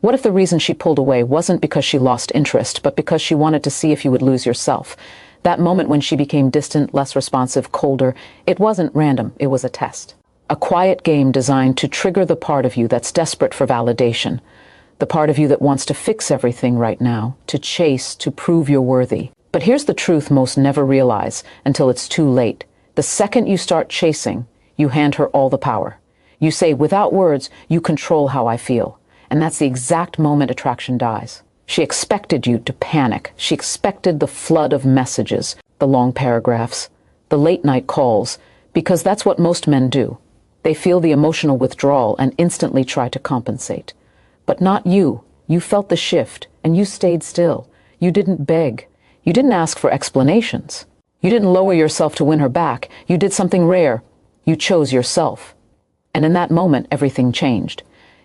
What if the reason she pulled away wasn't because she lost interest, but because she wanted to see if you would lose yourself? That moment when she became distant, less responsive, colder, it wasn't random, it was a test. A quiet game designed to trigger the part of you that's desperate for validation. The part of you that wants to fix everything right now, to chase, to prove you're worthy. But here's the truth most never realize until it's too late. The second you start chasing, you hand her all the power. You say, without words, you control how I feel. And that's the exact moment attraction dies. She expected you to panic. She expected the flood of messages, the long paragraphs, the late night calls, because that's what most men do. They feel the emotional withdrawal and instantly try to compensate. But not you. You felt the shift, and you stayed still. You didn't beg. You didn't ask for explanations. You didn't lower yourself to win her back. You did something rare. You chose yourself. And in that moment, everything changed.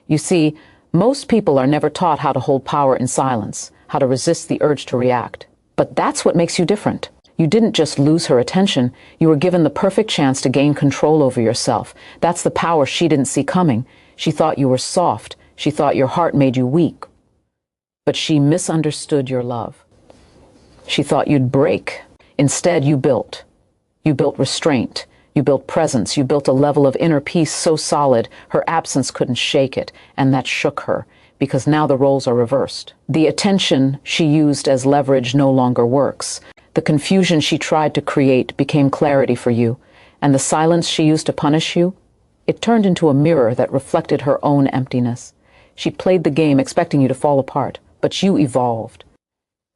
You see, most people are never taught how to hold power in silence, how to resist the urge to react. But that's what makes you different. You didn't just lose her attention, you were given the perfect chance to gain control over yourself. That's the power she didn't see coming. She thought you were soft. She thought your heart made you weak. But she misunderstood your love. She thought you'd break. Instead, you built. You built restraint. You built presence. You built a level of inner peace so solid her absence couldn't shake it, and that shook her, because now the roles are reversed. The attention she used as leverage no longer works. The confusion she tried to create became clarity for you, and the silence she used to punish you, it turned into a mirror that reflected her own emptiness. She played the game expecting you to fall apart, but you evolved.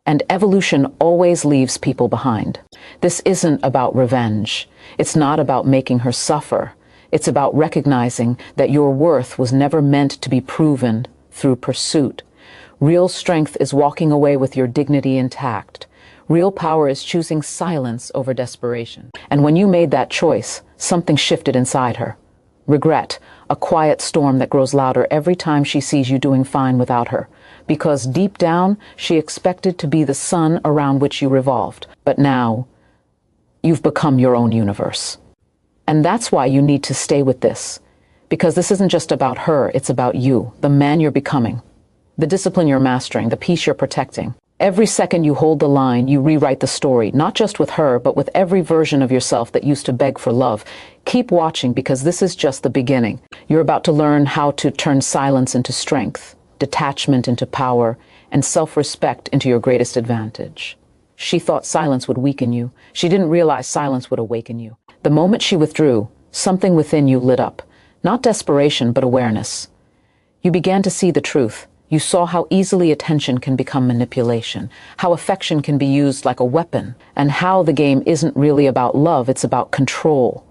And evolution always leaves people behind. This isn't about revenge. It's not about making her suffer. It's about recognizing that your worth was never meant to be proven through pursuit. Real strength is walking away with your dignity intact. Real power is choosing silence over desperation. And when you made that choice, something shifted inside her. Regret, a quiet storm that grows louder every time she sees you doing fine without her. Because deep down, she expected to be the sun around which you revolved. But now, you've become your own universe. And that's why you need to stay with this. Because this isn't just about her, it's about you, the man you're becoming, the discipline you're mastering, the peace you're protecting. Every second you hold the line, you rewrite the story, not just with her, but with every version of yourself that used to beg for love. Keep watching, because this is just the beginning. You're about to learn how to turn silence into strength, detachment into power, and self-respect into your greatest advantage. She thought silence would weaken you. She didn't realize silence would awaken you. The moment she withdrew, something within you lit up. Not desperation, but awareness. You began to see the truth. You saw how easily attention can become manipulation, how affection can be used like a weapon, and how the game isn't really about love, it's about control.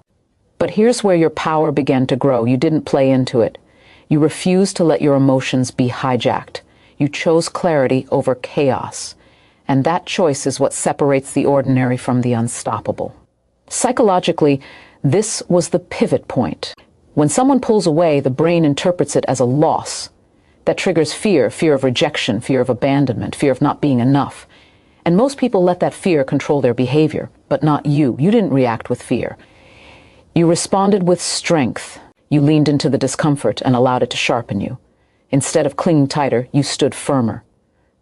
But here's where your power began to grow. You didn't play into it. You refused to let your emotions be hijacked. You chose clarity over chaos. And that choice is what separates the ordinary from the unstoppable. Psychologically, this was the pivot point. When someone pulls away, the brain interprets it as a loss. That triggers fear, fear of rejection, fear of abandonment, fear of not being enough. And most people let that fear control their behavior, but not you. You didn't react with fear. You responded with strength. You leaned into the discomfort and allowed it to sharpen you. Instead of clinging tighter, you stood firmer.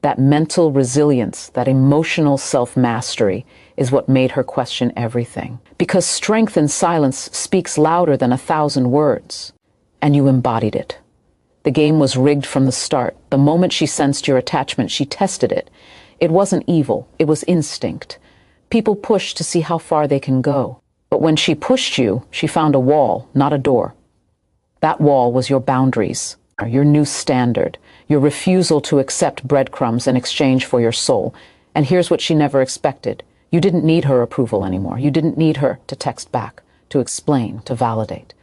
That mental resilience, that emotional self-mastery is what made her question everything. Because strength in silence speaks louder than 1,000 words. And you embodied it. The game was rigged from the start. The moment she sensed your attachment, she tested it. It wasn't evil, it was instinct. People push to see how far they can go. But when she pushed you, she found a wall, not a door. That wall was your boundaries, your new standard, your refusal to accept breadcrumbs in exchange for your soul. And here's what she never expected. You didn't need her approval anymore. You didn't need her to text back, to explain, to validate.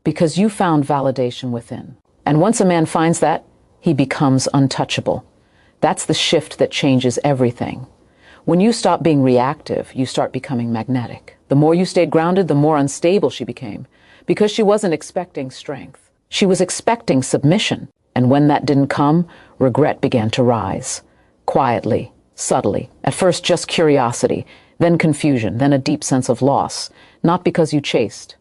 Because you found validation within. And once a man finds that, he becomes untouchable. That's the shift that changes everything. When you stop being reactive, you start becoming magnetic. The more you stayed grounded, the more unstable she became. Because she wasn't expecting strength. She was expecting submission. And when that didn't come, regret began to rise. Quietly, subtly. At first just curiosity, then confusion, then a deep sense of loss. Not because you chased,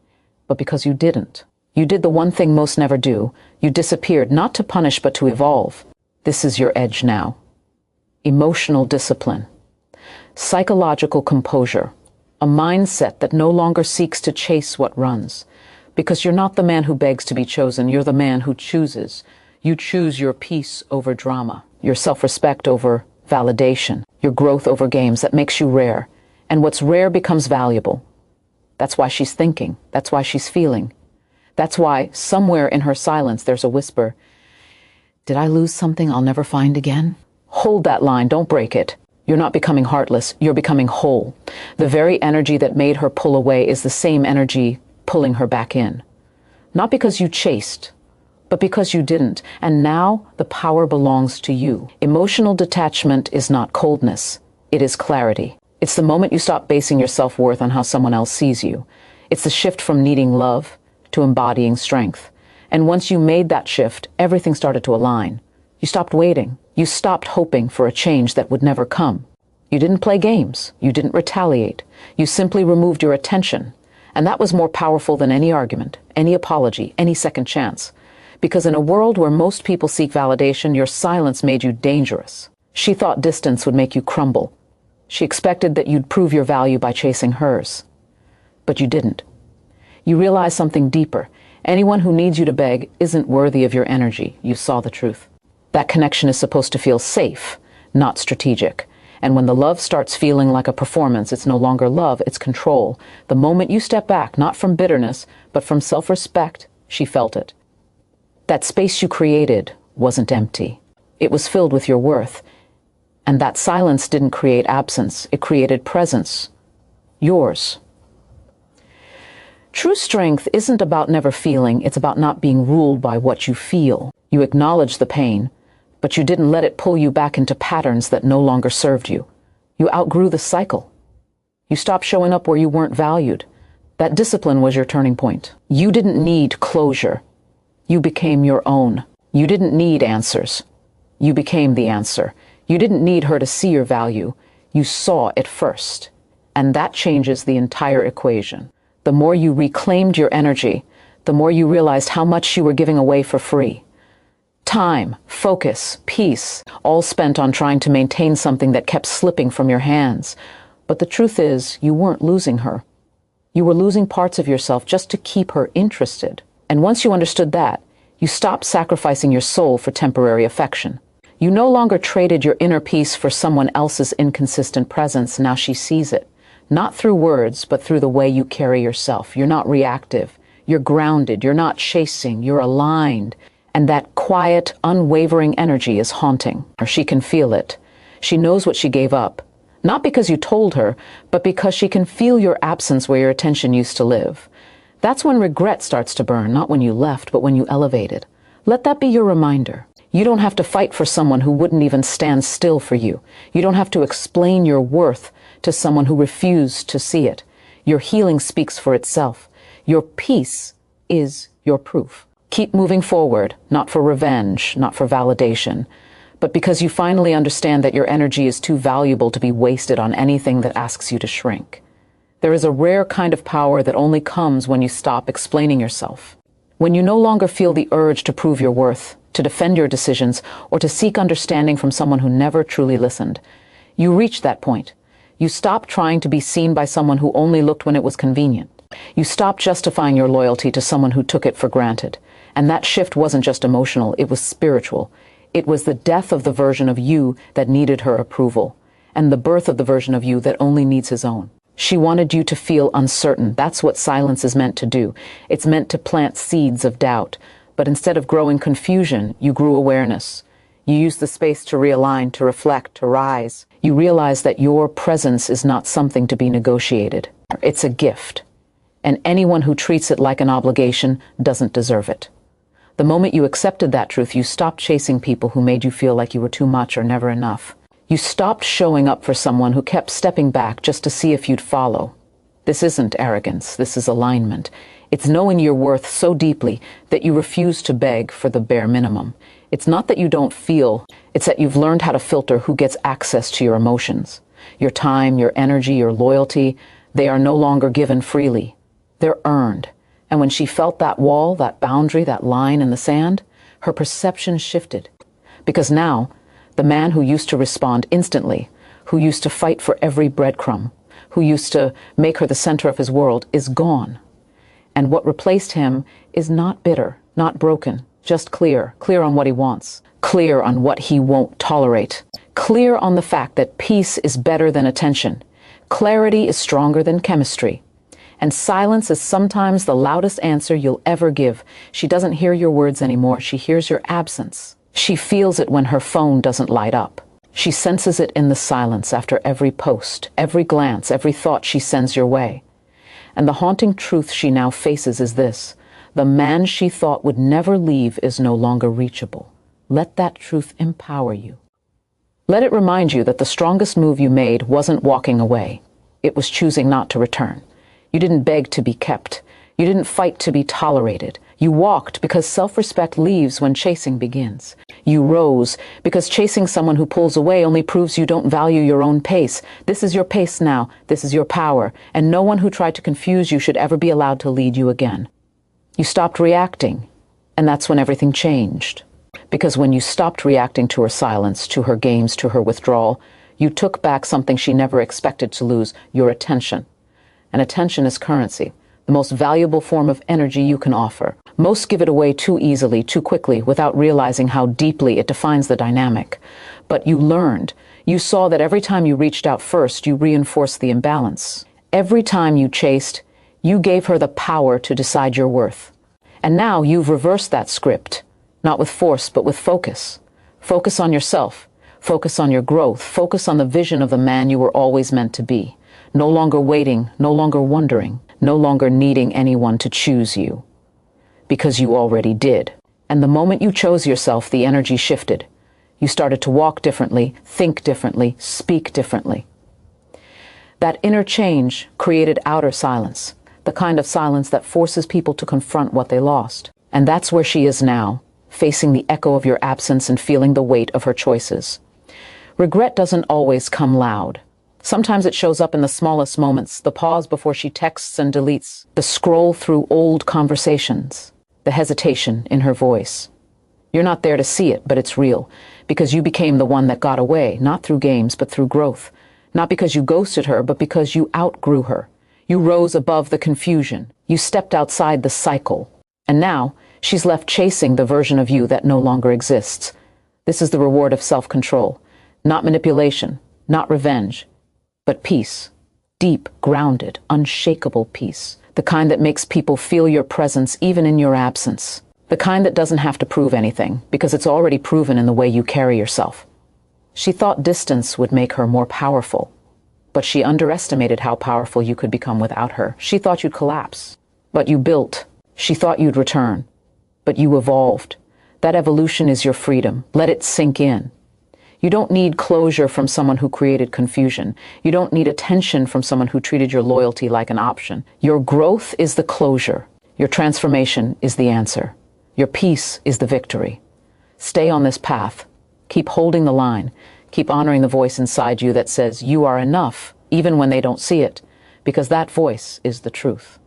but because you didn't. You did the one thing most never do. You disappeared, not to punish but to evolve. This is your edge now. Emotional discipline. Psychological composure. A mindset that no longer seeks to chase what runs. Because you're not the man who begs to be chosen, you're the man who chooses. You choose your peace over drama, your self-respect over validation, your growth over games. That makes you rare. And what's rare becomes valuable. That's why she's thinking. That's why she's feeling. That's why somewhere in her silence there's a whisper. Did I lose something I'll never find again? Hold that line, don't break it. You're not becoming heartless, you're becoming whole. The very energy that made her pull away is the same energy pulling her back in. Not because you chased, but because you didn't. And now the power belongs to you. Emotional detachment is not coldness, it is clarity. It's the moment you stop basing your self-worth on how someone else sees you. It's the shift from needing love to embodying strength. And once you made that shift, everything started to align. You stopped waiting. You stopped hoping for a change that would never come. You didn't play games. You didn't retaliate. You simply removed your attention. And that was more powerful than any argument, any apology, any second chance. Because in a world where most people seek validation, your silence made you dangerous. She thought distance would make you crumble. She expected that you'd prove your value by chasing hers. But you didn't. You realized something deeper. Anyone who needs you to beg isn't worthy of your energy. You saw the truth. That connection is supposed to feel safe, not strategic. And when the love starts feeling like a performance, it's no longer love, it's control. The moment you step back, not from bitterness, but from self-respect, she felt it. That space you created wasn't empty. It was filled with your worth. And that silence didn't create absence, it created presence. Yours. True strength isn't about never feeling, it's about not being ruled by what you feel. You acknowledge the pain, but you didn't let it pull you back into patterns that no longer served you. You outgrew the cycle. You stopped showing up where you weren't valued. That discipline was your turning point. You didn't need closure. You became your own. You didn't need answers. You became the answer. You didn't need her to see your value. You saw it first. And that changes the entire equation. The more you reclaimed your energy, the more you realized how much you were giving away for free. Time, focus, peace, all spent on trying to maintain something that kept slipping from your hands. But the truth is, you weren't losing her. You were losing parts of yourself just to keep her interested. And once you understood that, you stopped sacrificing your soul for temporary affection. You no longer traded your inner peace for someone else's inconsistent presence. Now she sees it. Not through words, but through the way you carry yourself. You're not reactive. You're grounded. You're not chasing. You're aligned. And that quiet, unwavering energy is haunting. Or she can feel it. She knows what she gave up. Not because you told her, but because she can feel your absence where your attention used to live. That's when regret starts to burn, not when you left, but when you elevated. Let that be your reminder. You don't have to fight for someone who wouldn't even stand still for you. You don't have to explain your worth to someone who refused to see it. Your healing speaks for itself. Your peace is your proof. Keep moving forward, not for revenge, not for validation, but because you finally understand that your energy is too valuable to be wasted on anything that asks you to shrink. There is a rare kind of power that only comes when you stop explaining yourself. When you no longer feel the urge to prove your worth, to defend your decisions, or to seek understanding from someone who never truly listened. You reach that point. You stop trying to be seen by someone who only looked when it was convenient. You stop justifying your loyalty to someone who took it for granted. And that shift wasn't just emotional, it was spiritual. It was the death of the version of you that needed her approval, and the birth of the version of you that only needs his own. She wanted you to feel uncertain. That's what silence is meant to do. It's meant to plant seeds of doubt. But instead of growing confusion, you grew awareness. You used the space to realign, to reflect, to rise. You realized that your presence is not something to be negotiated. It's a gift. And anyone who treats it like an obligation doesn't deserve it. The moment you accepted that truth, you stopped chasing people who made you feel like you were too much or never enough. You stopped showing up for someone who kept stepping back just to see if you'd follow. This isn't arrogance, this is alignment. It's knowing your worth so deeply that you refuse to beg for the bare minimum. It's not that you don't feel, it's that you've learned how to filter who gets access to your emotions. Your time, your energy, your loyalty, they are no longer given freely. They're earned. And when she felt that wall, that boundary, that line in the sand, her perception shifted. Because now, the man who used to respond instantly, who used to fight for every breadcrumb, who used to make her the center of his world, is gone. And what replaced him is not bitter, not broken, just clear on what he wants, clear on what he won't tolerate, clear on the fact that peace is better than attention, clarity is stronger than chemistry, and silence is sometimes the loudest answer you'll ever give. She doesn't hear your words anymore, she hears your absence. She feels it when her phone doesn't light up. She senses it in the silence after every post, every glance, every thought she sends your way. And the haunting truth she now faces is this: the man she thought would never leave is no longer reachable. Let that truth empower you. Let it remind you that the strongest move you made wasn't walking away. It was choosing not to return. You didn't beg to be kept. You didn't fight to be tolerated. You walked because self-respect leaves when chasing begins. You rose because chasing someone who pulls away only proves you don't value your own pace. This is your pace now. This is your power. And no one who tried to confuse you should ever be allowed to lead you again. You stopped reacting, and that's when everything changed. Because when you stopped reacting to her silence, to her games, to her withdrawal, you took back something she never expected to lose: your attention. And attention is currency, the most valuable form of energy you can offer. Most give it away too easily, too quickly, without realizing how deeply it defines the dynamic. But you learned. You saw that every time you reached out first, you reinforced the imbalance. Every time you chased, you gave her the power to decide your worth. And now you've reversed that script, not with force, but with focus. Focus on yourself. Focus on your growth. Focus on the vision of the man you were always meant to be. No longer waiting, no longer wondering, no longer needing anyone to choose you. Because you already did. And the moment you chose yourself, the energy shifted. You started to walk differently, think differently, speak differently. That inner change created outer silence, the kind of silence that forces people to confront what they lost. And that's where she is now, facing the echo of your absence and feeling the weight of her choices. Regret doesn't always come loud. Sometimes it shows up in the smallest moments: the pause before she texts and deletes, the scroll through old conversations, the hesitation in her voice. You're not there to see it, but it's real, because you became the one that got away, not through games, but through growth. Not because you ghosted her, but because you outgrew her. You rose above the confusion. You stepped outside the cycle. And now, she's left chasing the version of you that no longer exists. This is the reward of self-control. Not manipulation, not revenge, but peace. Deep, grounded, unshakable peace. The kind that makes people feel your presence even in your absence. The kind that doesn't have to prove anything, because it's already proven in the way you carry yourself. She thought distance would make her more powerful, but she underestimated how powerful you could become without her. She thought you'd collapse, but you built. She thought you'd return, but you evolved. That evolution is your freedom. Let it sink in. You don't need closure from someone who created confusion. You don't need attention from someone who treated your loyalty like an option. Your growth is the closure. Your transformation is the answer. Your peace is the victory. Stay on this path. Keep holding the line. Keep honoring the voice inside you that says you are enough, even when they don't see it, because that voice is the truth.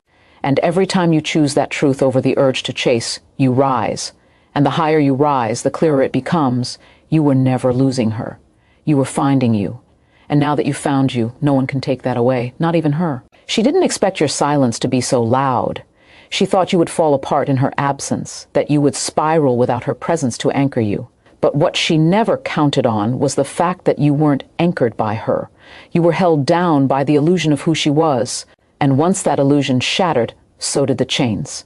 And every time you choose that truth over the urge to chase, you rise. And the higher you rise, the clearer it becomes. You were never losing her. You were finding you. And now that you found you, no one can take that away, not even her. She didn't expect your silence to be so loud. She thought you would fall apart in her absence, that you would spiral without her presence to anchor you. But what she never counted on was the fact that you weren't anchored by her. You were held down by the illusion of who she was. And once that illusion shattered, so did the chains.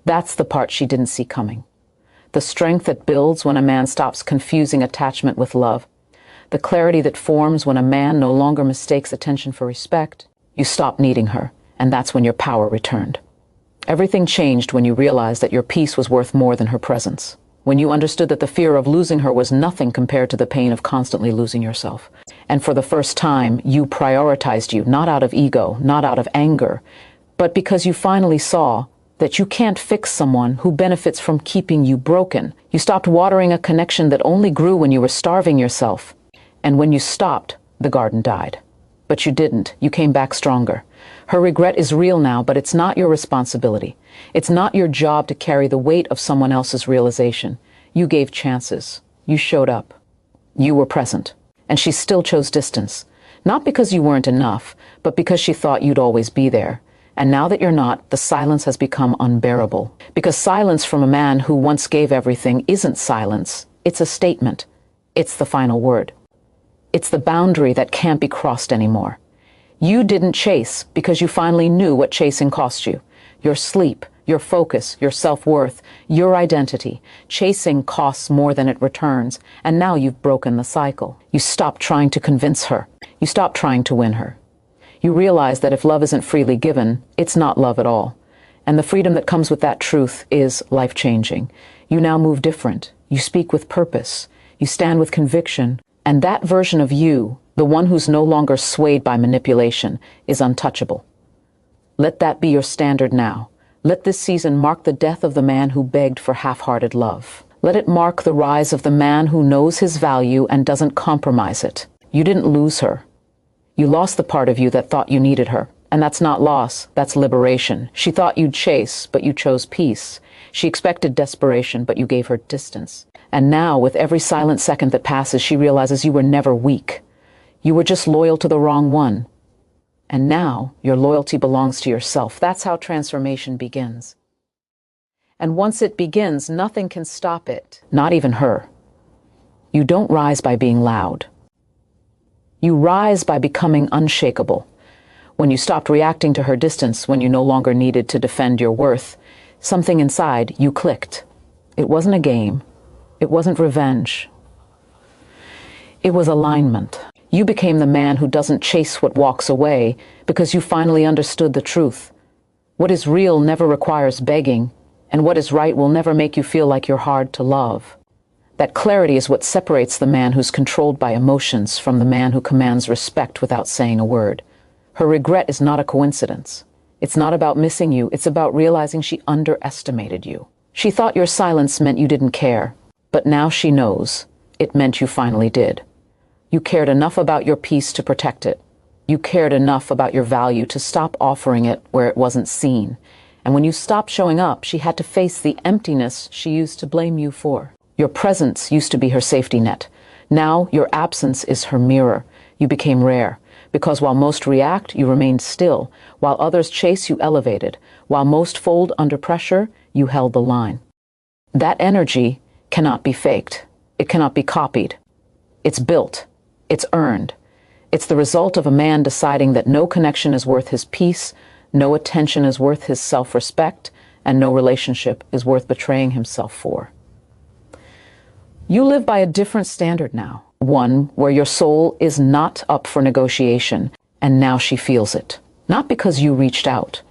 That's the part she didn't see coming. The strength that builds when a man stops confusing attachment with love. The clarity that forms when a man no longer mistakes attention for respect. You stop needing her, and that's when your power returned. Everything changed when you realized that your peace was worth more than her presence. When you understood that the fear of losing her was nothing compared to the pain of constantly losing yourself. And for the first time, you prioritized you, not out of ego, not out of anger, but because you finally saw that you can't fix someone who benefits from keeping you broken. You stopped watering a connection that only grew when you were starving yourself. And when you stopped, the garden died. But you didn't. You came back stronger. Her regret is real now, but it's not your responsibility. It's not your job to carry the weight of someone else's realization. You gave chances. You showed up. You were present. And she still chose distance. Not because you weren't enough, but because she thought you'd always be there. And now that you're not, the silence has become unbearable. Because silence from a man who once gave everything isn't silence. It's a statement. It's the final word. It's the boundary that can't be crossed anymore. You didn't chase because you finally knew what chasing cost you. Your sleep, your focus, your self-worth, your identity. Chasing costs more than it returns, and now you've broken the cycle. You stopped trying to convince her. You stopped trying to win her. You realize that if love isn't freely given, it's not love at all. And the freedom that comes with that truth is life-changing. You now move different. You speak with purpose. You stand with conviction. And that version of you, the one who's no longer swayed by manipulation, is untouchable. Let that be your standard now. Let this season mark the death of the man who begged for half-hearted love. Let it mark the rise of the man who knows his value and doesn't compromise it. You didn't lose her. You lost the part of you that thought you needed her. And that's not loss, that's liberation. She thought you'd chase, but you chose peace. She expected desperation, but you gave her distance. And now, with every silent second that passes, she realizes you were never weak. You were just loyal to the wrong one. And now, your loyalty belongs to yourself. That's how transformation begins. And once it begins, nothing can stop it. Not even her. You don't rise by being loud. You rise by becoming unshakable. When you stopped reacting to her distance, when you no longer needed to defend your worth, something inside you clicked. It wasn't a game. It wasn't revenge. It was alignment. You became the man who doesn't chase what walks away because you finally understood the truth. What is real never requires begging, and what is right will never make you feel like you're hard to love. That clarity is what separates the man who's controlled by emotions from the man who commands respect without saying a word. Her regret is not a coincidence. It's not about missing you. It's about realizing she underestimated you. She thought your silence meant you didn't care. But now she knows. It meant you finally did. You cared enough about your peace to protect it. You cared enough about your value to stop offering it where it wasn't seen. And when you stopped showing up, she had to face the emptiness she used to blame you for. Your presence used to be her safety net. Now your absence is her mirror. You became rare. Because while most react, you remained still. While others chase, you elevated. While most fold under pressure, you held the line. That energy cannot be faked. It cannot be copied. It's built. It's earned. It's the result of a man deciding that no connection is worth his peace, no attention is worth his self-respect, and no relationship is worth betraying himself for. You live by a different standard now, one where your soul is not up for negotiation, and now she feels it. Not because you reached out,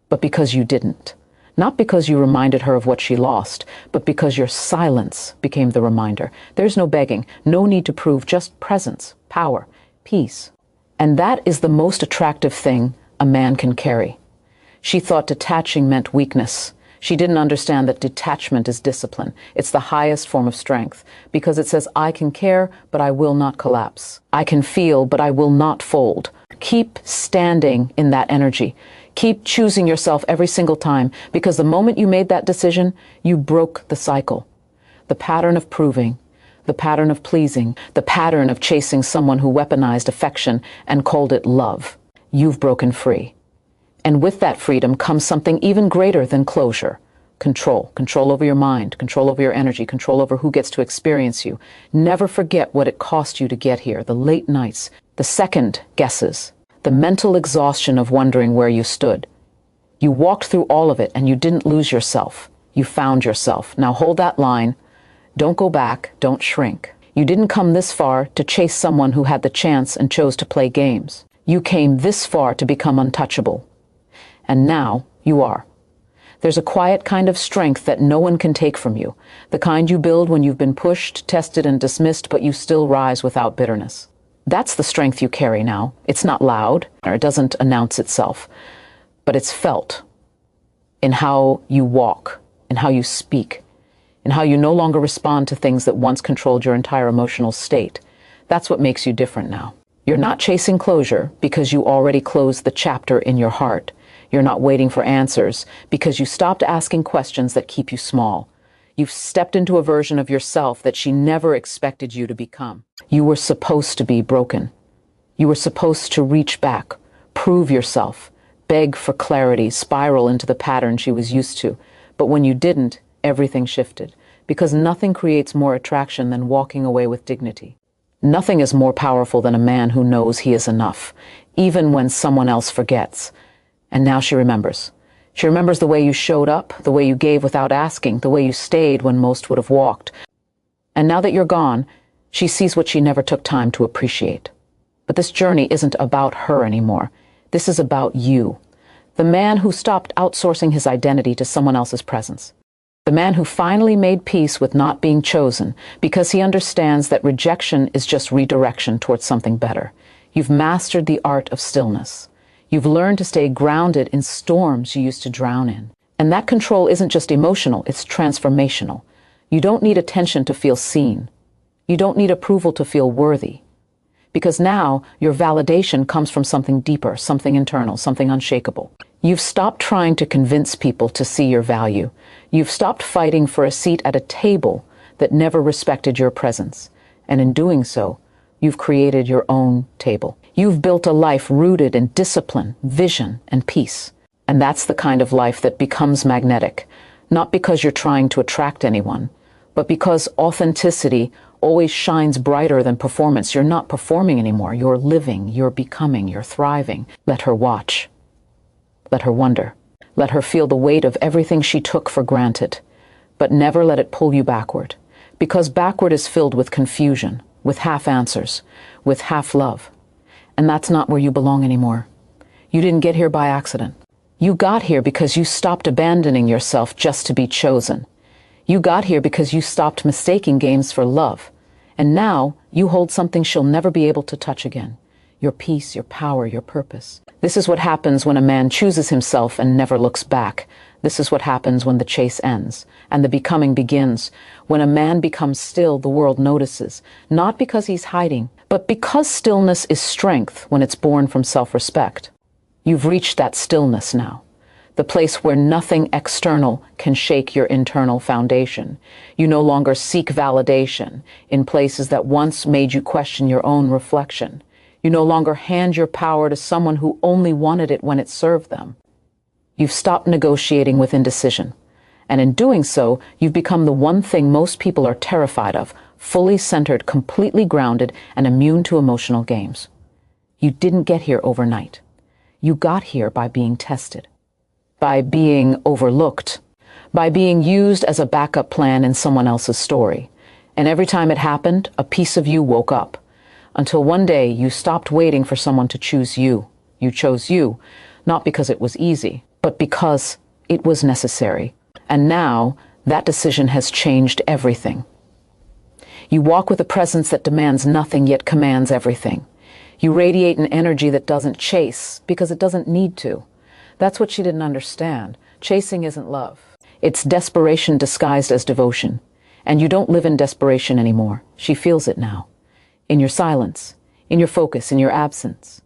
but because you didn't. Not because you reminded her of what she lost, but because your silence became the reminder. There's no begging, no need to prove, just presence, power, peace. And that is the most attractive thing a man can carry. She thought detaching meant weakness. She didn't understand that detachment is discipline. It's the highest form of strength, because it says, I can care, but I will not collapse. I can feel, but I will not fold. Keep standing in that energy. Keep choosing yourself every single time, because the moment you made that decision, you broke the cycle. The pattern of proving, the pattern of pleasing, the pattern of chasing someone who weaponized affection and called it love. You've broken free. And with that freedom comes something even greater than closure. Control. Control over your mind, control over your energy, control over who gets to experience you. Never forget what it cost you to get here, the late nights, the second guesses, the mental exhaustion of wondering where you stood. You walked through all of it and you didn't lose yourself. You found yourself. Now hold that line. Don't go back. Don't shrink. You didn't come this far to chase someone who had the chance and chose to play games. You came this far to become untouchable. And now you are. There's a quiet kind of strength that no one can take from you. The kind you build when you've been pushed, tested, and dismissed, but you still rise without bitterness. That's the strength you carry now. It's not loud, or it doesn't announce itself, but it's felt in how you walk, in how you speak, in how you no longer respond to things that once controlled your entire emotional state. That's what makes you different now. You're not chasing closure because you already closed the chapter in your heart. You're not waiting for answers because you stopped asking questions that keep you small. You've stepped into a version of yourself that she never expected you to become. You were supposed to be broken. You were supposed to reach back, prove yourself, beg for clarity, spiral into the pattern she was used to. But when you didn't, everything shifted, because nothing creates more attraction than walking away with dignity. Nothing is more powerful than a man who knows he is enough, even when someone else forgets. And now she remembers. She remembers the way you showed up, the way you gave without asking, the way you stayed when most would have walked. And now that you're gone, she sees what she never took time to appreciate. But this journey isn't about her anymore. This is about you. The man who stopped outsourcing his identity to someone else's presence. The man who finally made peace with not being chosen because he understands that rejection is just redirection towards something better. You've mastered the art of stillness. You've learned to stay grounded in storms you used to drown in. And that control isn't just emotional, it's transformational. You don't need attention to feel seen. You don't need approval to feel worthy. Because now your validation comes from something deeper, something internal, something unshakable. You've stopped trying to convince people to see your value. You've stopped fighting for a seat at a table that never respected your presence. And in doing so, you've created your own table. You've built a life rooted in discipline, vision, and peace. And that's the kind of life that becomes magnetic, not because you're trying to attract anyone, but because authenticity always shines brighter than performance. You're not performing anymore. You're living, you're becoming, you're thriving. Let her watch. Let her wonder. Let her feel the weight of everything she took for granted. But never let it pull you backward. Because backward is filled with confusion, with half answers, with half love. And that's not where you belong anymore. You didn't get here by accident. You got here because you stopped abandoning yourself just to be chosen. You got here because you stopped mistaking games for love. And now you hold something she'll never be able to touch again. Your peace, your power, your purpose. This is what happens when a man chooses himself and never looks back. This is what happens when the chase ends and the becoming begins. When a man becomes still, the world notices, not because he's hiding, but because stillness is strength when it's born from self-respect. You've reached that stillness now, the place where nothing external can shake your internal foundation. You no longer seek validation in places that once made you question your own reflection. You no longer hand your power to someone who only wanted it when it served them. You've stopped negotiating with indecision. And in doing so, you've become the one thing most people are terrified of, fully centered, completely grounded, and immune to emotional games. You didn't get here overnight. You got here by being tested, by being overlooked, by being used as a backup plan in someone else's story. And every time it happened, a piece of you woke up. Until one day you stopped waiting for someone to choose you. You chose you, not because it was easy, but because it was necessary. And now that decision has changed everything. You walk with a presence that demands nothing yet commands everything. You radiate an energy that doesn't chase because it doesn't need to. That's what she didn't understand. Chasing isn't love. It's desperation disguised as devotion. And you don't live in desperation anymore. She feels it now. In your silence, in your focus, in your absence.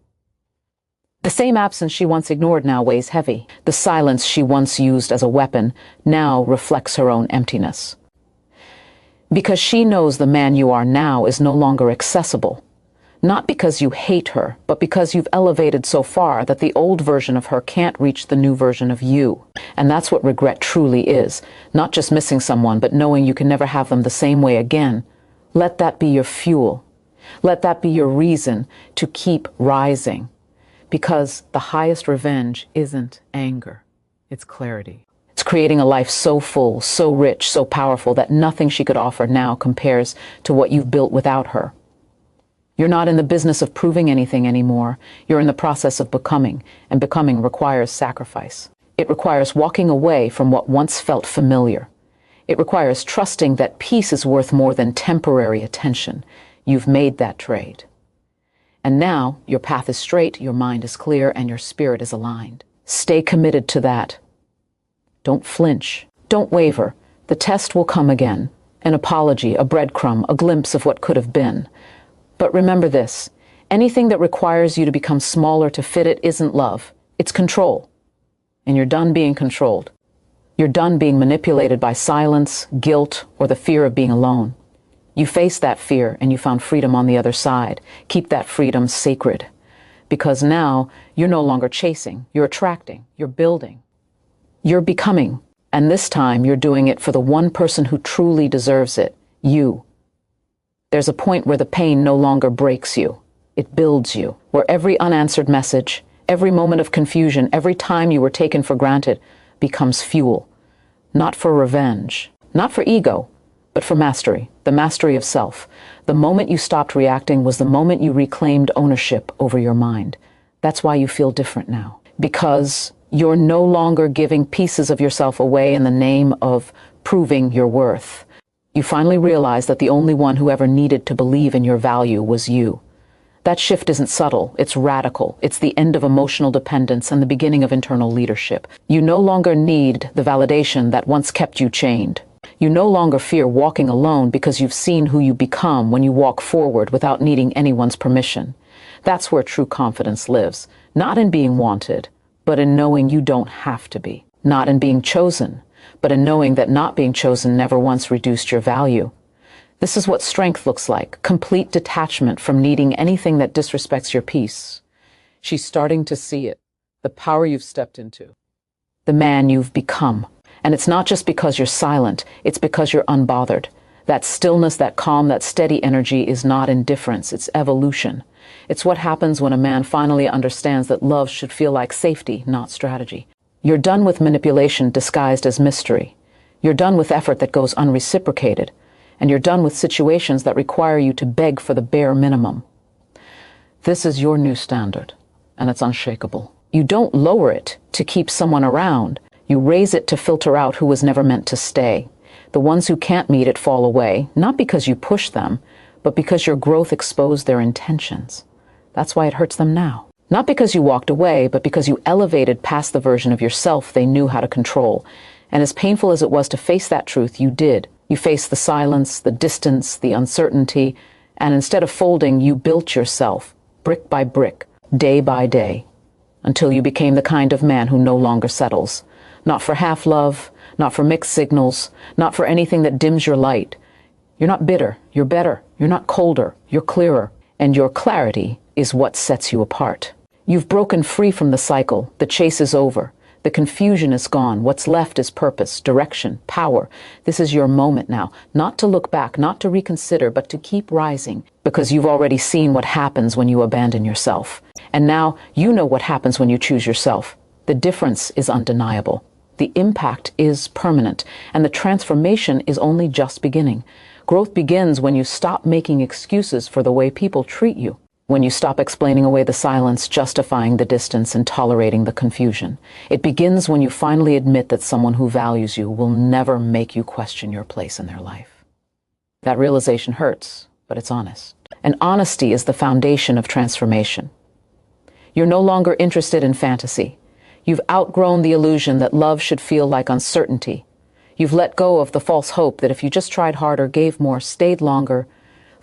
The same absence she once ignored now weighs heavy. The silence she once used as a weapon now reflects her own emptiness. Because she knows the man you are now is no longer accessible. Not because you hate her, but because you've elevated so far that the old version of her can't reach the new version of you. And that's what regret truly is. Not just missing someone, but knowing you can never have them the same way again. Let that be your fuel. Let that be your reason to keep rising. Because the highest revenge isn't anger, it's clarity. It's creating a life so full, so rich, so powerful that nothing she could offer now compares to what you've built without her. You're not in the business of proving anything anymore. You're in the process of becoming, and becoming requires sacrifice. It requires walking away from what once felt familiar. It requires trusting that peace is worth more than temporary attention. You've made that trade. And now your path is straight, your mind is clear, and your spirit is aligned. Stay committed to that. Don't flinch. Don't waver. The test will come again. An apology, a breadcrumb, a glimpse of what could have been. But remember this, Anything that requires you to become smaller to fit it isn't love. It's control. And you're done being controlled. You're done being manipulated by silence, guilt, or the fear of being alone. You faced that fear and you found freedom on the other side. Keep that freedom sacred. Because now you're no longer chasing, you're attracting, you're building, you're becoming. And this time you're doing it for the one person who truly deserves it, you. There's a point where the pain no longer breaks you. It builds you, where every unanswered message, every moment of confusion, every time you were taken for granted becomes fuel. Not for revenge, not for ego, but for mastery, the mastery of self. The moment you stopped reacting was the moment you reclaimed ownership over your mind. That's why you feel different now. Because you're no longer giving pieces of yourself away in the name of proving your worth. You finally realize that the only one who ever needed to believe in your value was you. That shift isn't subtle, it's radical. It's the end of emotional dependence and the beginning of internal leadership. You no longer need the validation that once kept you chained. You no longer fear walking alone because you've seen who you become when you walk forward without needing anyone's permission. That's where true confidence lives, not in being wanted, but in knowing you don't have to be. Not in being chosen, but in knowing that not being chosen never once reduced your value. This is what strength looks like, complete detachment from needing anything that disrespects your peace. She's starting to see it, the power you've stepped into, the man you've become. And it's not just because you're silent, it's because you're unbothered. That stillness, that calm, that steady energy is not indifference, it's evolution. It's what happens when a man finally understands that love should feel like safety, not strategy. You're done with manipulation disguised as mystery. You're done with effort that goes unreciprocated. And you're done with situations that require you to beg for the bare minimum. This is your new standard, and it's unshakable. You don't lower it to keep someone around. You raise it to filter out who was never meant to stay. The ones who can't meet it fall away, not because you push them, but because your growth exposed their intentions. That's why it hurts them now. Not because you walked away, but because you elevated past the version of yourself they knew how to control. And as painful as it was to face that truth, you did. You faced the silence, the distance, the uncertainty, and instead of folding, you built yourself, brick by brick, day by day, until you became the kind of man who no longer settles. Not for half love, not for mixed signals, not for anything that dims your light. You're not bitter, you're better. You're not colder, you're clearer. And your clarity is what sets you apart. You've broken free from the cycle, the chase is over. The confusion is gone. What's left is purpose, direction, power. This is your moment now, not to look back, not to reconsider, but to keep rising, because you've already seen what happens when you abandon yourself. And now you know what happens when you choose yourself. The difference is undeniable. The impact is permanent, and the transformation is only just beginning. Growth begins when you stop making excuses for the way people treat you. When you stop explaining away the silence, justifying the distance, and tolerating the confusion. It begins when you finally admit that someone who values you will never make you question your place in their life. That realization hurts, but it's honest. And honesty is the foundation of transformation. You're no longer interested in fantasy. You've outgrown the illusion that love should feel like uncertainty. You've let go of the false hope that if you just tried harder, gave more, stayed longer,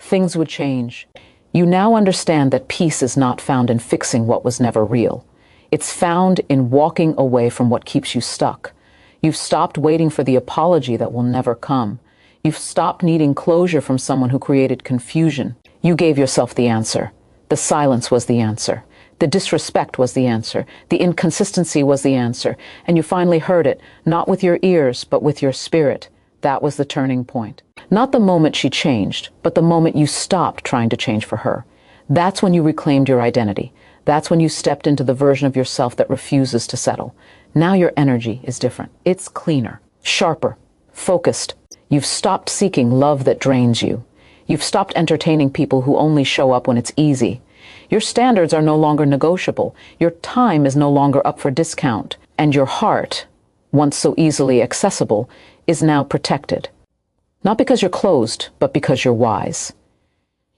things would change. You now understand that peace is not found in fixing what was never real. It's found in walking away from what keeps you stuck. You've stopped waiting for the apology that will never come. You've stopped needing closure from someone who created confusion. You gave yourself the answer. The silence was the answer. The disrespect was the answer. The inconsistency was the answer. And you finally heard it, not with your ears, but with your spirit. That was the turning point. Not the moment she changed, but the moment you stopped trying to change for her. That's when you reclaimed your identity. That's when you stepped into the version of yourself that refuses to settle. Now your energy is different. It's cleaner, sharper, focused. You've stopped seeking love that drains you. You've stopped entertaining people who only show up when it's easy. Your standards are no longer negotiable. Your time is no longer up for discount. And your heart, once so easily accessible, is now protected. Not because you're closed, but because you're wise.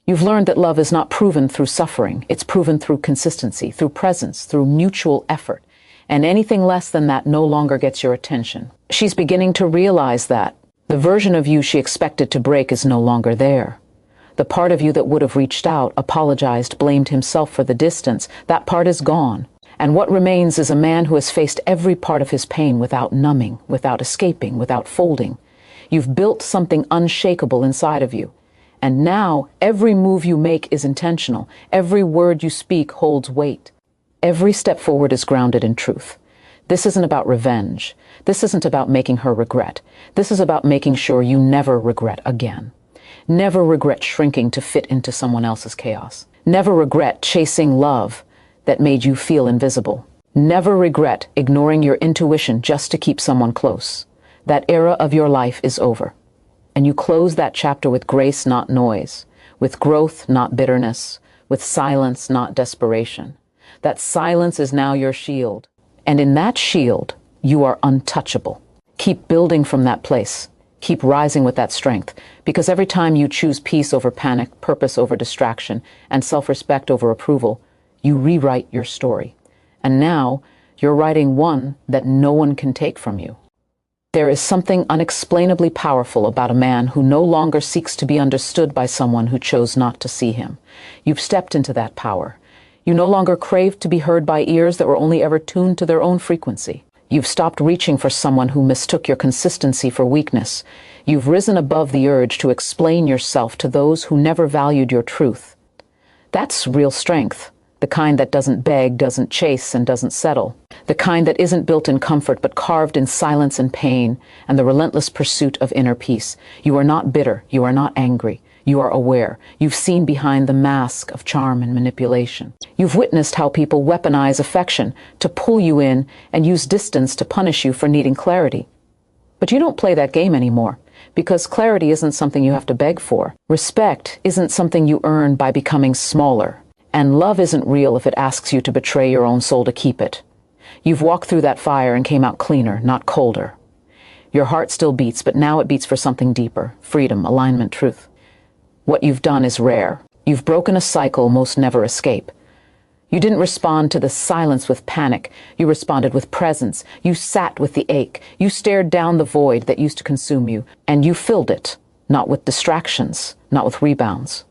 You've learned that love is not proven through suffering. It's proven through consistency, through presence, through mutual effort. And anything less than that no longer gets your attention. She's beginning to realize that the version of you she expected to break is no longer there. The part of you that would have reached out, apologized, blamed himself for the distance, that part is gone. And what remains is a man who has faced every part of his pain without numbing, without escaping, without folding. You've built something unshakable inside of you. And now every move you make is intentional. Every word you speak holds weight. Every step forward is grounded in truth. This isn't about revenge. This isn't about making her regret. This is about making sure you never regret again. Never regret shrinking to fit into someone else's chaos. Never regret chasing love that made you feel invisible. Never regret ignoring your intuition just to keep someone close. That era of your life is over. And you close that chapter with grace, not noise, with growth, not bitterness, with silence, not desperation. That silence is now your shield. And in that shield, you are untouchable. Keep building from that place. Keep rising with that strength, because every time you choose peace over panic, purpose over distraction, and self-respect over approval, you rewrite your story. And now, you're writing one that no one can take from you. There is something unexplainably powerful about a man who no longer seeks to be understood by someone who chose not to see him. You've stepped into that power. You no longer crave to be heard by ears that were only ever tuned to their own frequency. You've stopped reaching for someone who mistook your consistency for weakness. You've risen above the urge to explain yourself to those who never valued your truth. That's real strength, the kind that doesn't beg, doesn't chase, and doesn't settle. The kind that isn't built in comfort but carved in silence and pain and the relentless pursuit of inner peace. You are not bitter. You are not angry. You are aware. You've seen behind the mask of charm and manipulation. You've witnessed how people weaponize affection to pull you in and use distance to punish you for needing clarity. But you don't play that game anymore, because clarity isn't something you have to beg for. Respect isn't something you earn by becoming smaller. And love isn't real if it asks you to betray your own soul to keep it. You've walked through that fire and came out cleaner, not colder. Your heart still beats, but now it beats for something deeper: freedom, alignment, truth. What you've done is rare. You've broken a cycle most never escape. You didn't respond to the silence with panic. You responded with presence. You sat with the ache. You stared down the void that used to consume you, and you filled it, not with distractions, not with rebounds,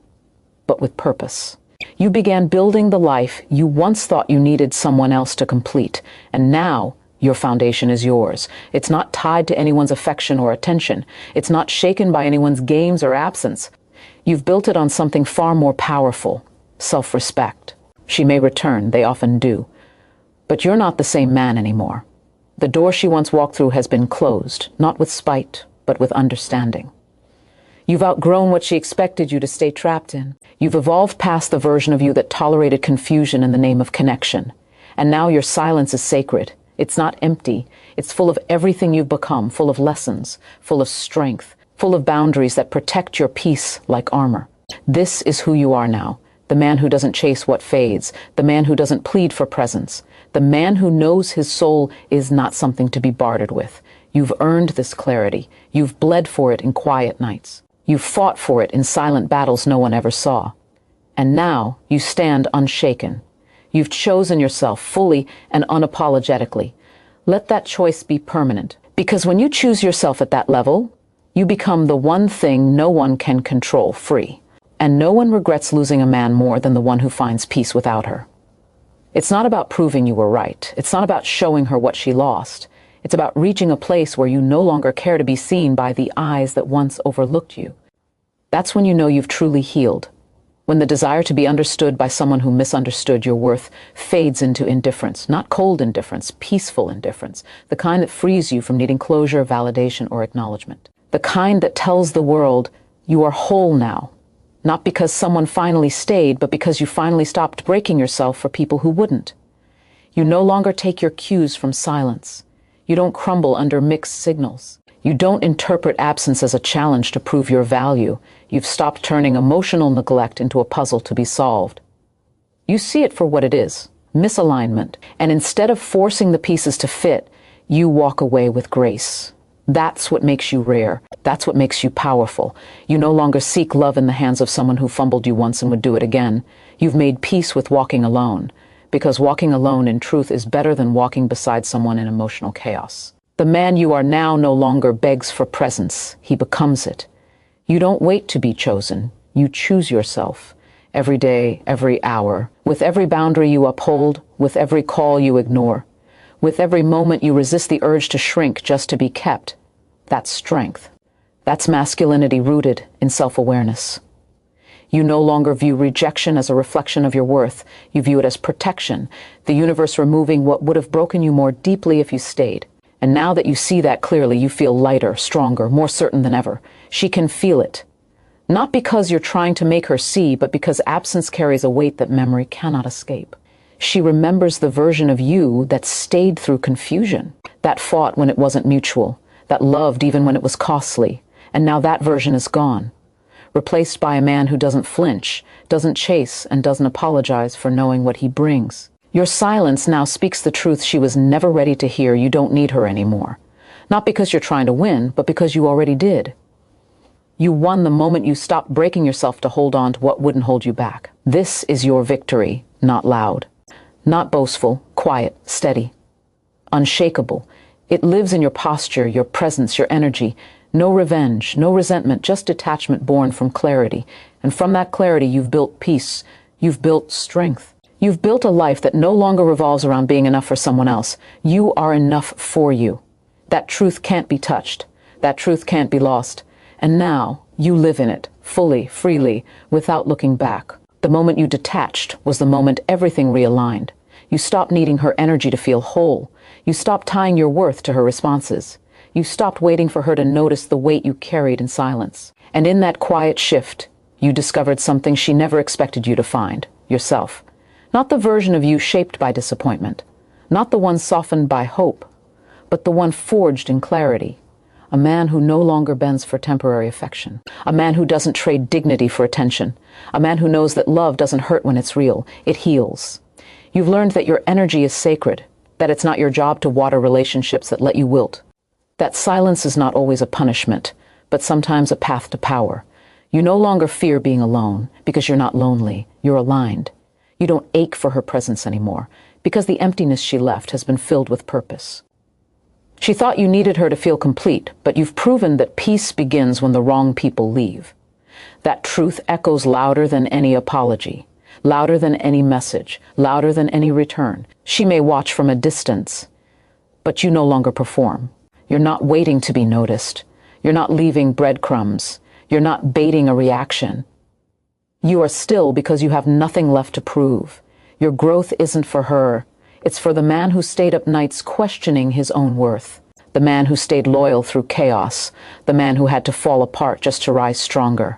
but with purpose. You began building the life you once thought you needed someone else to complete, and now your foundation is yours. It's not tied to anyone's affection or attention. It's not shaken by anyone's games or absence. You've built it on something far more powerful: self-respect. She may return, they often do, but you're not the same man anymore. The door she once walked through has been closed, not with spite, but with understanding. You've outgrown what she expected you to stay trapped in. You've evolved past the version of you that tolerated confusion in the name of connection. And now your silence is sacred. It's not empty. It's full of everything you've become, full of lessons, full of strength, full of boundaries that protect your peace like armor. This is who you are now. The man who doesn't chase what fades. The man who doesn't plead for presence. The man who knows his soul is not something to be bartered with. You've earned this clarity. You've bled for it in quiet nights. You fought for it in silent battles no one ever saw. And now you stand unshaken. You've chosen yourself fully and unapologetically. Let that choice be permanent, because when you choose yourself at that level, you become the one thing no one can control, free. And no one regrets losing a man more than the one who finds peace without her. It's not about proving you were right. It's not about showing her what she lost. It's about reaching a place where you no longer care to be seen by the eyes that once overlooked you. That's when you know you've truly healed. When the desire to be understood by someone who misunderstood your worth fades into indifference, not cold indifference, peaceful indifference, the kind that frees you from needing closure, validation, or acknowledgement. The kind that tells the world you are whole now, not because someone finally stayed, but because you finally stopped breaking yourself for people who wouldn't. You no longer take your cues from silence. You don't crumble under mixed signals. You don't interpret absence as a challenge to prove your value. You've stopped turning emotional neglect into a puzzle to be solved. You see it for what it is, misalignment, and instead of forcing the pieces to fit, you walk away with grace. That's what makes you rare. That's what makes you powerful. You no longer seek love in the hands of someone who fumbled you once and would do it again. You've made peace with walking alone, because walking alone in truth is better than walking beside someone in emotional chaos. The man you are now no longer begs for presence. He becomes it. You don't wait to be chosen. You choose yourself. Every day, every hour. With every boundary you uphold, with every call you ignore. With every moment you resist the urge to shrink just to be kept. That's strength. That's masculinity rooted in self-awareness. You no longer view rejection as a reflection of your worth. You view it as protection, the universe removing what would have broken you more deeply if you stayed. And now that you see that clearly, you feel lighter, stronger, more certain than ever. She can feel it. Not because you're trying to make her see, but because absence carries a weight that memory cannot escape. She remembers the version of you that stayed through confusion, that fought when it wasn't mutual, that loved even when it was costly. And now that version is gone, replaced by a man who doesn't flinch, doesn't chase, and doesn't apologize for knowing what he brings. Your silence now speaks the truth she was never ready to hear. You don't need her anymore. Not because you're trying to win, but because you already did. You won the moment you stopped breaking yourself to hold on to what wouldn't hold you back. This is your victory, not loud, not boastful, quiet, steady, unshakable. It lives in your posture, your presence, your energy. No revenge, no resentment, just detachment born from clarity. And from that clarity, you've built peace. You've built strength. You've built a life that no longer revolves around being enough for someone else. You are enough for you. That truth can't be touched. That truth can't be lost. And now you live in it, fully, freely, without looking back. The moment you detached was the moment everything realigned. You stopped needing her energy to feel whole. You stopped tying your worth to her responses. You stopped waiting for her to notice the weight you carried in silence. And in that quiet shift, you discovered something she never expected you to find, yourself. Not the version of you shaped by disappointment, not the one softened by hope, but the one forged in clarity. A man who no longer bends for temporary affection. A man who doesn't trade dignity for attention. A man who knows that love doesn't hurt when it's real. It heals. You've learned that your energy is sacred, that it's not your job to water relationships that let you wilt. That silence is not always a punishment, but sometimes a path to power. You no longer fear being alone because you're not lonely. You're aligned. You don't ache for her presence anymore because the emptiness she left has been filled with purpose. She thought you needed her to feel complete, but you've proven that peace begins when the wrong people leave. That truth echoes louder than any apology, louder than any message, louder than any return. She may watch from a distance, but you no longer perform. You're not waiting to be noticed. You're not leaving breadcrumbs. You're not baiting a reaction. You are still because you have nothing left to prove. Your growth isn't for her. It's for the man who stayed up nights questioning his own worth. The man who stayed loyal through chaos. The man who had to fall apart just to rise stronger.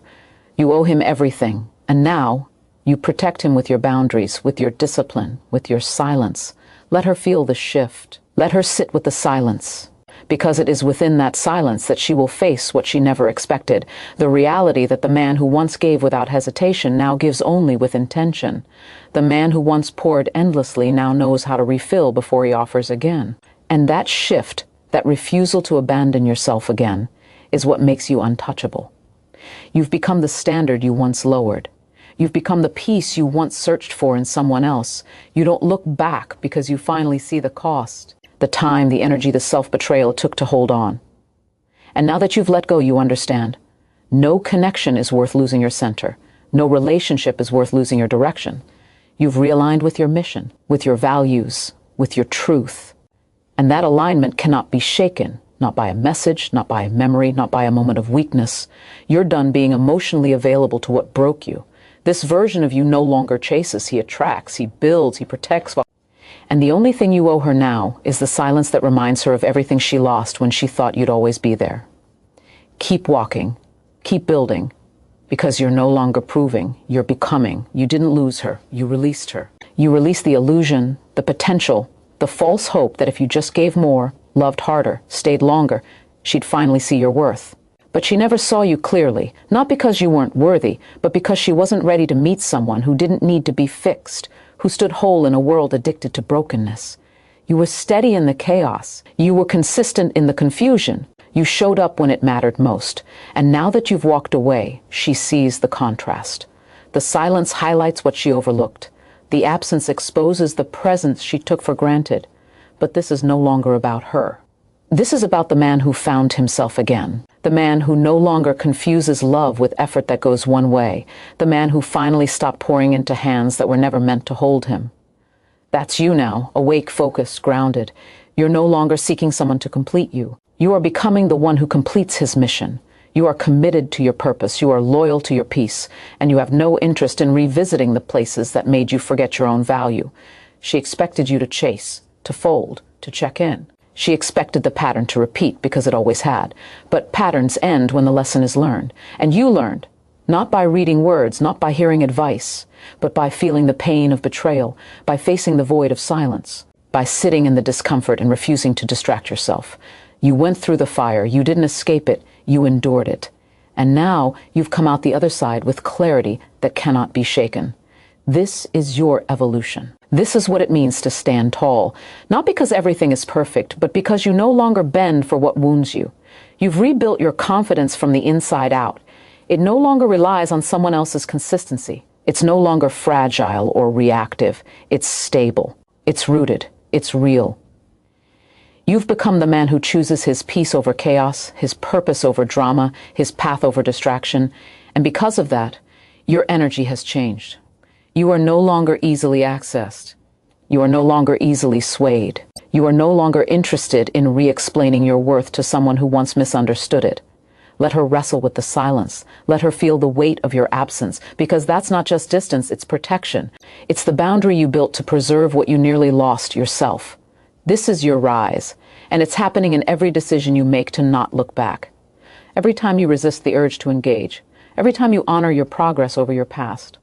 You owe him everything. And now you protect him with your boundaries, with your discipline, with your silence. Let her feel the shift. Let her sit with the silence. Because it is within that silence that she will face what she never expected, the reality that the man who once gave without hesitation now gives only with intention. The man who once poured endlessly now knows how to refill before he offers again. And that shift, that refusal to abandon yourself again, is what makes you untouchable. You've become the standard you once lowered. You've become the peace you once searched for in someone else. You don't look back because you finally see the cost. The time, the energy, the self-betrayal it took to hold on. And now that you've let go, you understand. No connection is worth losing your center. No relationship is worth losing your direction. You've realigned with your mission, with your values, with your truth. And that alignment cannot be shaken, not by a message, not by a memory, not by a moment of weakness. You're done being emotionally available to what broke you. This version of you no longer chases, he attracts, he builds, he protects. And the only thing you owe her now is the silence that reminds her of everything she lost when she thought you'd always be there. Keep walking, keep building, because you're no longer proving, you're becoming. You didn't lose her, you released her. You released the illusion, the potential, the false hope that if you just gave more, loved harder, stayed longer, she'd finally see your worth. But she never saw you clearly, not because you weren't worthy, but because she wasn't ready to meet someone who didn't need to be fixed, who stood whole in a world addicted to brokenness. You were steady in the chaos. You were consistent in the confusion. You showed up when it mattered most. And now that you've walked away, she sees the contrast. The silence highlights what she overlooked. The absence exposes the presence she took for granted. But this is no longer about her. This is about the man who found himself again. The man who no longer confuses love with effort that goes one way. The man who finally stopped pouring into hands that were never meant to hold him. That's you now, awake, focused, grounded. You're no longer seeking someone to complete you. You are becoming the one who completes his mission. You are committed to your purpose, you are loyal to your peace, and you have no interest in revisiting the places that made you forget your own value. She expected you to chase, to fold, to check in. She expected the pattern to repeat because it always had. But patterns end when the lesson is learned. And you learned, not by reading words, not by hearing advice, but by feeling the pain of betrayal, by facing the void of silence, by sitting in the discomfort and refusing to distract yourself. You went through the fire, you didn't escape it, you endured it. And now you've come out the other side with clarity that cannot be shaken. This is your evolution. This is what it means to stand tall, not because everything is perfect, but because you no longer bend for what wounds you. You've rebuilt your confidence from the inside out. It no longer relies on someone else's consistency. It's no longer fragile or reactive. It's stable. It's rooted. It's real. You've become the man who chooses his peace over chaos, his purpose over drama, his path over distraction. And because of that, your energy has changed. You are no longer easily accessed. You are no longer easily swayed. You are no longer interested in re-explaining your worth to someone who once misunderstood it. Let her wrestle with the silence. Let her feel the weight of your absence, because that's not just distance, it's protection. It's the boundary you built to preserve what you nearly lost yourself. This is your rise, and it's happening in every decision you make to not look back. Every time you resist the urge to engage. Every time you honor your progress over your past.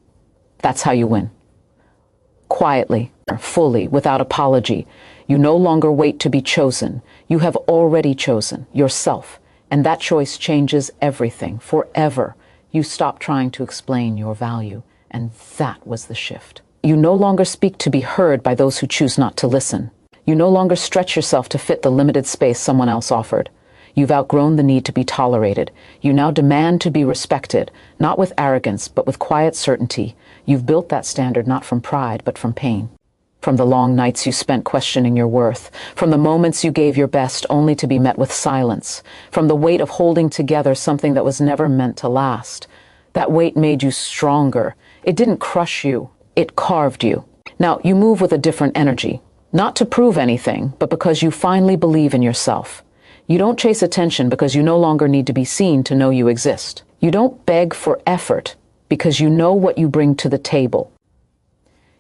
That's how you win. Quietly, fully, without apology. You no longer wait to be chosen. You have already chosen yourself. And that choice changes everything, forever. You stop trying to explain your value. And that was the shift. You no longer speak to be heard by those who choose not to listen. You no longer stretch yourself to fit the limited space someone else offered. You've outgrown the need to be tolerated. You now demand to be respected, not with arrogance, but with quiet certainty. You've built that standard not from pride, but from pain. From the long nights you spent questioning your worth. From the moments you gave your best only to be met with silence. From the weight of holding together something that was never meant to last. That weight made you stronger. It didn't crush you. It carved you. Now, you move with a different energy. Not to prove anything, but because you finally believe in yourself. You don't chase attention because you no longer need to be seen to know you exist. You don't beg for effort because you know what you bring to the table.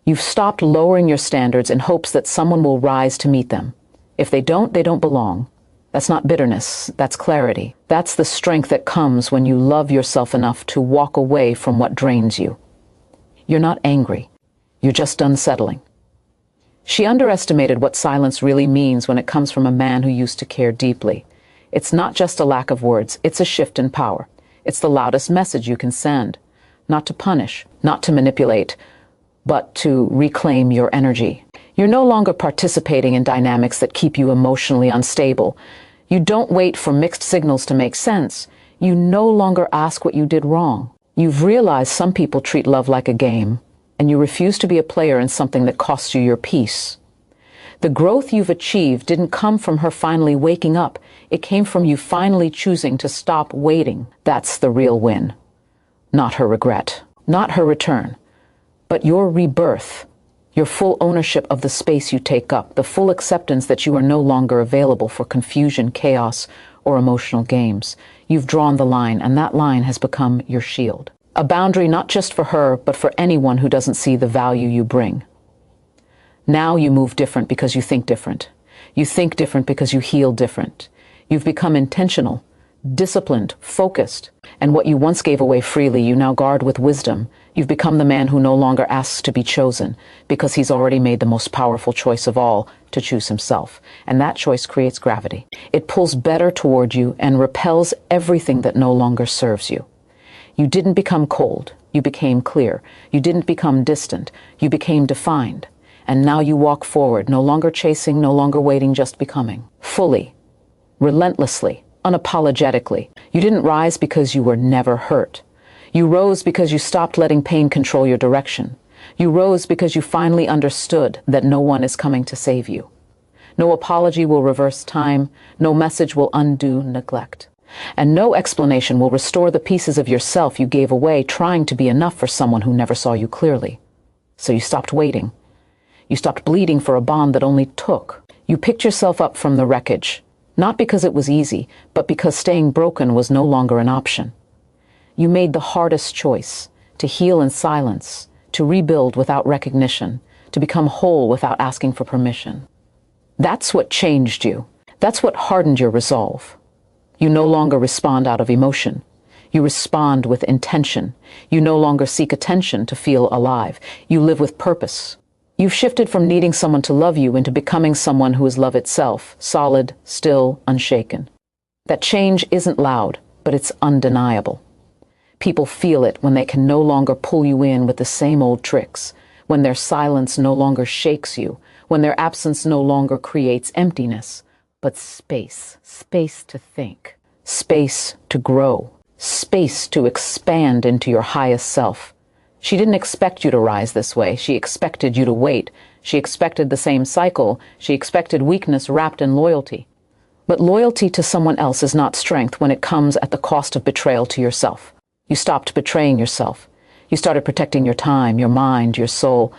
You've stopped lowering your standards in hopes that someone will rise to meet them. If they don't belong. That's not bitterness, that's clarity. That's the strength that comes when you love yourself enough to walk away from what drains you. You're not angry. You're just unsettling. She underestimated what silence really means when it comes from a man who used to care deeply. It's not just a lack of words, it's a shift in power. It's the loudest message you can send. Not to punish, not to manipulate, but to reclaim your energy. You're no longer participating in dynamics that keep you emotionally unstable. You don't wait for mixed signals to make sense. You no longer ask what you did wrong. You've realized some people treat love like a game, and you refuse to be a player in something that costs you your peace. The growth you've achieved didn't come from her finally waking up. It came from you finally choosing to stop waiting. That's the real win. Not her regret, not her return, but your rebirth, your full ownership of the space you take up, the full acceptance that you are no longer available for confusion, chaos, or emotional games. You've drawn the line, and that line has become your shield. A boundary not just for her, but for anyone who doesn't see the value you bring. Now you move different because you think different. You think different because you heal different. You've become intentional, disciplined, focused, and what you once gave away freely, you now guard with wisdom. You've become the man who no longer asks to be chosen, because he's already made the most powerful choice of all, to choose himself. And that choice creates gravity. It pulls better toward you and repels everything that no longer serves you. You didn't become cold, you became clear. You didn't become distant, you became defined. And now you walk forward, no longer chasing, no longer waiting, just becoming. Fully, relentlessly, unapologetically. You didn't rise because you were never hurt. You rose because you stopped letting pain control your direction. You rose because you finally understood that no one is coming to save you. No apology will reverse time. No message will undo neglect. And no explanation will restore the pieces of yourself you gave away trying to be enough for someone who never saw you clearly. So you stopped waiting. You stopped bleeding for a bond that only took. You picked yourself up from the wreckage, not because it was easy, but because staying broken was no longer an option. You made the hardest choice, to heal in silence, to rebuild without recognition, to become whole without asking for permission. That's what changed you. That's what hardened your resolve. You no longer respond out of emotion. You respond with intention. You no longer seek attention to feel alive. You live with purpose. You've shifted from needing someone to love you into becoming someone who is love itself, solid, still, unshaken. That change isn't loud, but it's undeniable. People feel it when they can no longer pull you in with the same old tricks, when their silence no longer shakes you, when their absence no longer creates emptiness, but space to think, space to grow, space to expand into your highest self. She didn't expect you to rise this way. She expected you to wait. She expected the same cycle. She expected weakness wrapped in loyalty. But loyalty to someone else is not strength when it comes at the cost of betrayal to yourself. You stopped betraying yourself. You started protecting your time, your mind, your soul.